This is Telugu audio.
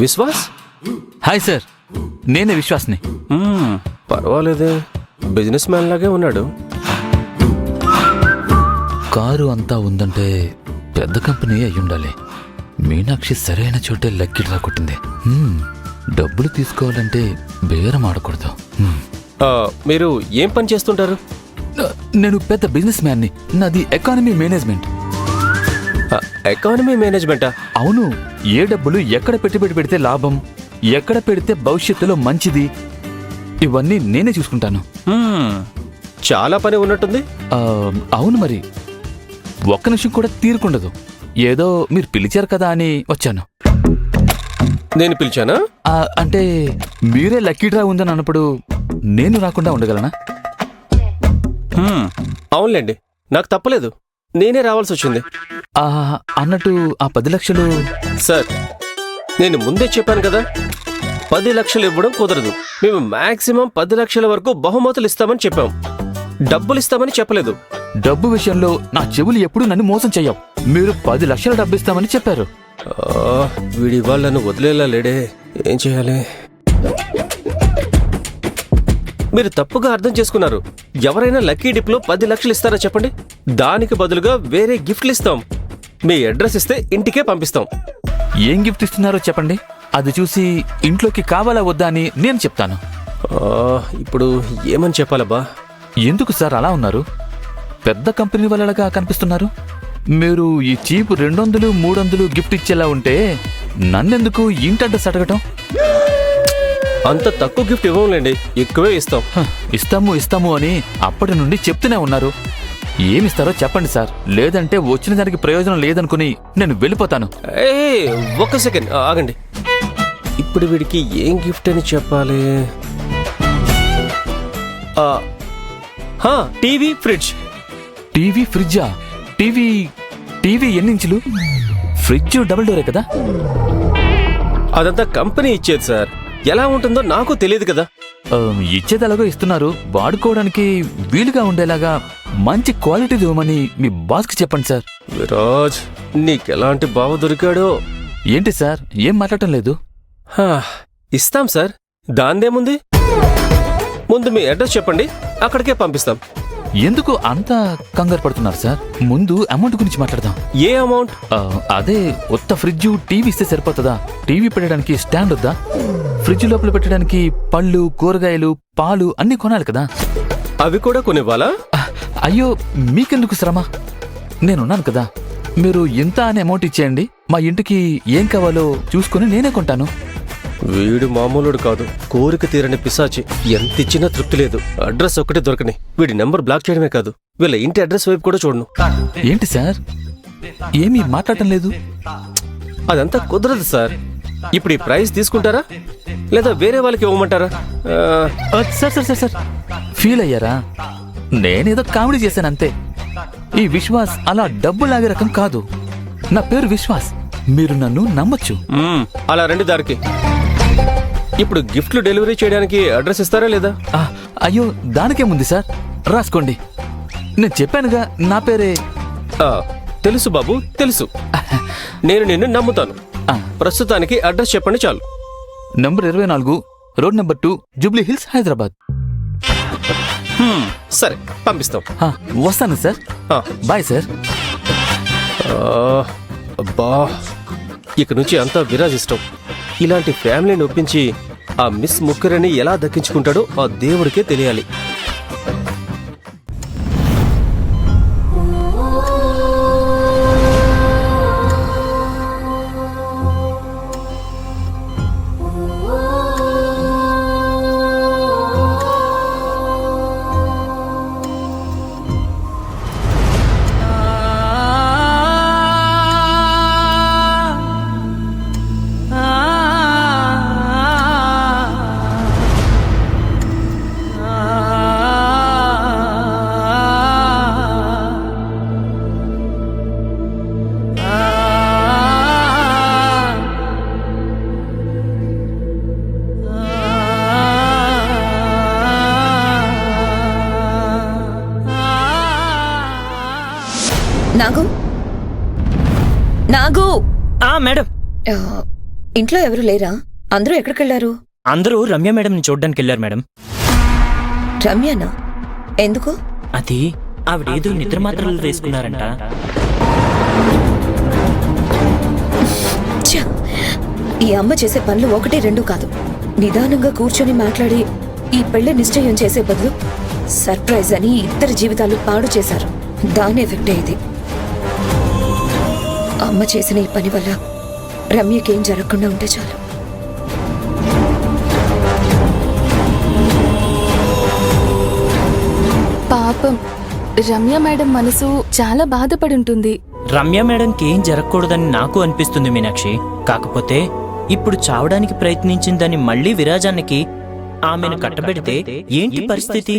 విశ్వాస్? హాయ్ సార్, నేనే విశ్వాస్ని. పర్వాలేదే, బిజినెస్ మ్యాన్ లాగే ఉన్నాడు. కారు అంతా ఉందంటే పెద్ద కంపెనీ అయ్యుండాలి. మీనాక్షి సరైన చోటే లక్కీ డ్రా కొట్టింది. డబ్బులు తీసుకోవాలంటే బేరం ఆడకూడదు. మీరు ఏం పని చేస్తుంటారు? నేను పెద్ద బిజినెస్ మ్యాన్ని. నాది ఎకానమీ మేనేజ్మెంట్. ఎకానమీ మేనేజ్మెంటా? అవును. ఏ డబ్బులు ఎక్కడ పెట్టుబడి పెడితే లాభం, ఎక్కడ పెడితే భవిష్యత్తులో మంచిది, ఇవన్నీ నేనే చూసుకుంటాను. చాలా పని ఉన్నట్టుంది. అవును, మరి ఒక్క నిమిషం కూడా తీరుకుండదు. ఏదో మీరు పిలిచారు కదా అని వచ్చాను. నేను పిలిచానా? అంటే మీరే లక్కీ డ్రా ఉందని అన్నప్పుడు నేను రాకుండా ఉండగలనా? అవునులేండి, నాకు తప్పలేదు, నేనే రావాల్సి వచ్చింది. అన్నట్టు ఆ 10 లక్షలు. సార్, నేను ముందే చెప్పాను కదా, 10 లక్షలు ఇవ్వడం కుదరదు. మేము మాక్సిమం 10 లక్షల వరకు బహుమతులు ఇస్తామని చెప్పాం, డబ్బులు ఇస్తామని చెప్పలేదు. డబ్బు విషయంలో నా చెవులు ఎప్పుడు నన్ను మోసం చెయ్యవు. మీరు 10 లక్షల డబ్బు ఇస్తామని చెప్పారు. వీడి వాళ్ళను వదిలేలా లేడే, ఏం చేయాలి? మీరు తప్పుగా అర్థం చేసుకున్నారు. ఎవరైనా లక్కీ డిప్లో 10 లక్షలు ఇస్తారా చెప్పండి? దానికి బదులుగా వేరే గిఫ్ట్లు ఇస్తాం. మీ అడ్రస్ ఇస్తే ఇంటికే పంపిస్తాం. ఏం గిఫ్ట్ ఇస్తున్నారో చెప్పండి, అది చూసి ఇంట్లోకి కావాలా వద్దా అని నేను చెప్తాను. ఇప్పుడు ఏమని చెప్పాలబ్బా? ఎందుకు సార్ అలా ఉన్నారు? పెద్ద కంపెనీ వాళ్ళగా కనిపిస్తున్నారు. మీరు ఈ చీప్ 200, 300 గిఫ్ట్ ఇచ్చేలా ఉంటే నన్నెందుకు ఇంటడ్డ సడగటం? అంత తక్కువ గిఫ్ట్ ఇవ్వంలేండి, ఎక్కువే ఇస్తాం. ఇస్తాము అని అప్పటి నుండి చెప్తూనే ఉన్నారు. ఏమిస్తారో చెప్పండి సార్, లేదంటే వచ్చిన దానికి ప్రయోజనం లేదనుకుని నేను వెళ్ళిపోతాను. ఒక్క సెకండ్ ఆగండి. ఇప్పుడు వీడికి ఏం గిఫ్ట్ అని చెప్పాలి? TV, fridge. టీవీ, ఫ్రిడ్జా? టీవీ ఎన్నించులు? ఫ్రిడ్జ్ డబుల్ డోరే కదా? అదంతా కంపెనీ ఇచ్చేది సార్, ఎలా ఉంటుందో నాకు తెలియదు కదా. ఇచ్చేదలాగో ఇస్తున్నారు, వాడుకోవడానికి వీలుగా ఉండేలాగా మంచి క్వాలిటీ ఇవ్వమని మీ బాస్కి చెప్పండి సార్. విరాజ్, నీకెలాంటి బావ దొరికాడో. ఏంటి సార్, ఏం మాట్లాడటం లేదు? ఇస్తాం సార్, దాందేముంది. ముందు మీ అడ్రస్ చెప్పండి, అక్కడికే పంపిస్తాం. ఎందుకు అంత కంగారు పడుతున్నారు సార్? ముందు అమౌంట్ గురించి మాట్లాడదాం. ఏ అమౌంట్? అదే, ఉత్త ఫ్రిడ్జ్, టీవీ ఇస్తే సరిపోతుందా? టీవీ పెట్టడానికి స్టాండ్ వద్దా? ఫ్రిడ్జ్ లోపల పెట్టడానికి పళ్ళు, కూరగాయలు, పాలు అన్ని కొనాలి కదా. అవి కూడా కొనివ్వాలా? అయ్యో, మీకెందుకు శ్రమ, నేనున్నాను కదా. మీరు ఇంత అని అమౌంట్ ఇచ్చేయండి, మా ఇంటికి ఏం కావాలో చూసుకుని నేనే కొంటాను. వీడు మామూలుడు కాదు, కోరిక తీరని పిశాచి. ఎంత ఇచ్చినా తృప్తి లేదు. అడ్రస్ ఒక్కటే దొరకని. వీడి నెంబర్ బ్లాక్ చేయడమే కాదు, వీళ్ళ ఇంటి అడ్రస్ వైపు కూడా చూడను. ఏంటి సార్, ఏమీ మాట్లాడటం లేదు? అదంతా కుదరదు సార్. ఇప్పుడు ఈ ప్రైజ్ తీసుకుంటారా లేదా వేరే వాళ్ళకి ఇవ్వమంటారా? సార్ ఫీల్ అయ్యారా? నేనేదో కామెడీ చేశానంతే. ఈ విశ్వాస్ అలా డబ్బు లాగే రకం కాదు. నా పేరు విశ్వాస్, మీరు నన్ను నమ్మొచ్చు. అలా రండి దారికి. ఇప్పుడు గిఫ్ట్లు డెలివరీ చేయడానికి అడ్రస్ ఇస్తారా లేదా? అయ్యో, దానికేముంది సార్, రాసుకోండి. నేను చెప్పానుగా, నా పేరే. తెలుసు బాబు, తెలుసు. నేను నిన్ను నమ్ముతాను. ప్రస్తుతానికి అడ్రస్ చెప్పండి చాలు. Number 24, road number 2, Jubilee hills, Hyderabad. సరే, పంపిస్తాం. వస్తాను సార్. Bye sir. అబ్బా, ఇక నుంచి అంతా విరాజ్ ఇష్టం. ఇలాంటి ఫ్యామిలీని ఒప్పించి ఆ మిస్ ముక్కరని ఎలా దక్కించుకుంటాడో ఆ దేవుడికే తెలియాలి. నాగు, నాగు. మేడం, ఆ, ఇంట్లో ఎవరు లేరా? అందరూ ఎక్కడికెళ్లారు? అందరూ రమ్య మేడంని చూడ్డానికి వెళ్ళారు మేడం. రమ్యనా? ఎందుకు? అది ఆవిడేదో నిద్ర మాత్రలు వేసుకున్నారంట. ఛ! ఈ అమ్మ చేసే పనులు 1, 2 కాదు. నిదానంగా కూర్చొని మాట్లాడి ఈ పెళ్లి నిశ్చయం చేసే బదులు సర్ప్రైజ్ అని ఇద్దరి జీవితాలు పాడు చేశారు. దాని ఎఫెక్టే ఇది. అమ్మ చేసిన ఈ పని వల్ల రమ్యకేం జరగకుండా ఉంటే చాలు. పాపం రమ్య మేడం మనసు చాలా బాధపడి ఉంటుంది. రమ్య మేడంకి ఏం జరగకూడదని నాకు అనిపిస్తుంది మీనాక్షి. కాకపోతే ఇప్పుడు చావడానికి ప్రయత్నించిందని మళ్ళీ విరాజానికి ఆమెను కట్టబెడితే ఏంటి పరిస్థితి?